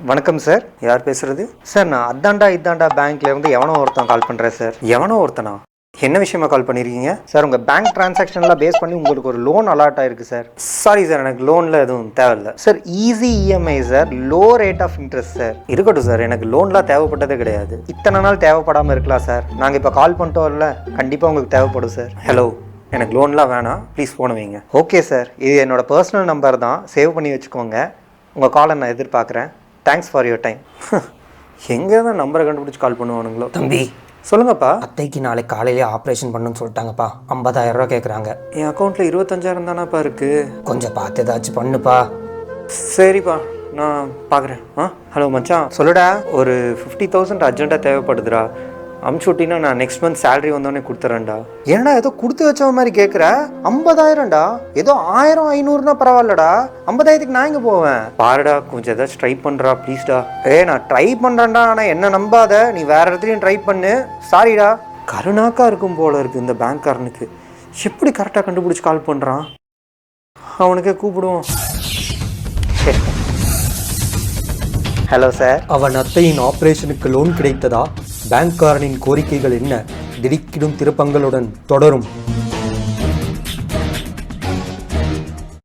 வணக்கம் சார். யார் பேசுகிறது? சார் நான் இதாண்டா பேங்க்லேருந்து எவனோ ஒருத்தன் கால் பண்ணுறேன் சார். எவனோ ஒருத்தனா? என்ன விஷயமா கால் பண்ணியிருக்கீங்க? சார் உங்கள் பேங்க் டிரான்சாக்ஷன்லாம் பேஸ் பண்ணி உங்களுக்கு ஒரு லோன் அலாட் ஆயிருக்கு சார். சாரி சார், எனக்கு லோனில் எதுவும் தேவையில்லை sir. Easy EMI sir, low rate of interest sir. இருக்கட்டும் சார், எனக்கு லோன்லாம் தேவைப்பட்டதே கிடையாது. இத்தனை நாள் தேவைப்படாமல் இருக்கலாம் சார். நாங்கள் இப்போ கால் பண்ணிட்டோம்ல, கண்டிப்பாக உங்களுக்கு தேவைப்படும் சார். ஹலோ, எனக்கு லோன்லாம் வேணாம், ப்ளீஸ் ஃபோனை வைங்க. ஓகே சார், இது என்னோடய பர்சனல் நம்பர் தான், சேவ் பண்ணி வச்சுக்கோங்க. உங்கள் காலை நான் எதிர்பார்க்குறேன். Thanks for your time. எங்கே தான் நம்பரை கண்டுபிடிச்சி கால் பண்ணுவானுங்களோ. தம்பி, சொல்லுங்கப்பா. அத்தைக்கு நாளைக்கு காலையிலே ஆப்ரேஷன் பண்ணுன்னு சொல்லிட்டாங்கப்பா. 50,000 ரூபா கேட்குறாங்க. என் அக்கௌண்ட்டில் 25,000 தானாப்பா இருக்குது. கொஞ்சம் பார்த்து ஏதாச்சும் பண்ணுப்பா. சரிப்பா, நான் பார்க்குறேன். ஹலோ மச்சான், சொல்லுடா. ஒரு 50,000 அர்ஜென்ட்டாக தேவைப்படுதுடா. அமுச்சு விட்டினா நான் நெக்ஸ்ட் மந்த் சேலரி வந்தோடனே கொடுத்துறேன்டா. ஏன்னா ஏதோ கொடுத்து வச்ச மாதிரி கேட்குற. 50,000டா, ஏதோ 1000 500னா பரவாயில்லடா. 50,000க்கு நான் எங்கே போவேன்? பாருடா, கொஞ்சம் ஏதாச்சும் ட்ரை பண்ணுறா ப்ளீஸ்டா. நான் ட்ரை பண்ணுறேன்டா, ஆனால் என்ன நம்பாத. நீ வேற இடத்துலையும் ட்ரை பண்ணு. சாரிடா. கருணாக்கா இருக்கும் போல இருக்குது இந்த பேங்க்காரனுக்கு. எப்படி கரெக்டாக கண்டுபிடிச்சி கால் பண்ணுறான்? அவனுக்கே கூப்பிடுவோம். Hello sir. அவன் அத்தையின் ஆபரேஷனுக்கு லோன் கிடைத்ததா? பேங்க்காரனின் கோரிக்கைகள் என்ன? திடுக்கிடும் திருப்பங்களுடன் தொடரும்.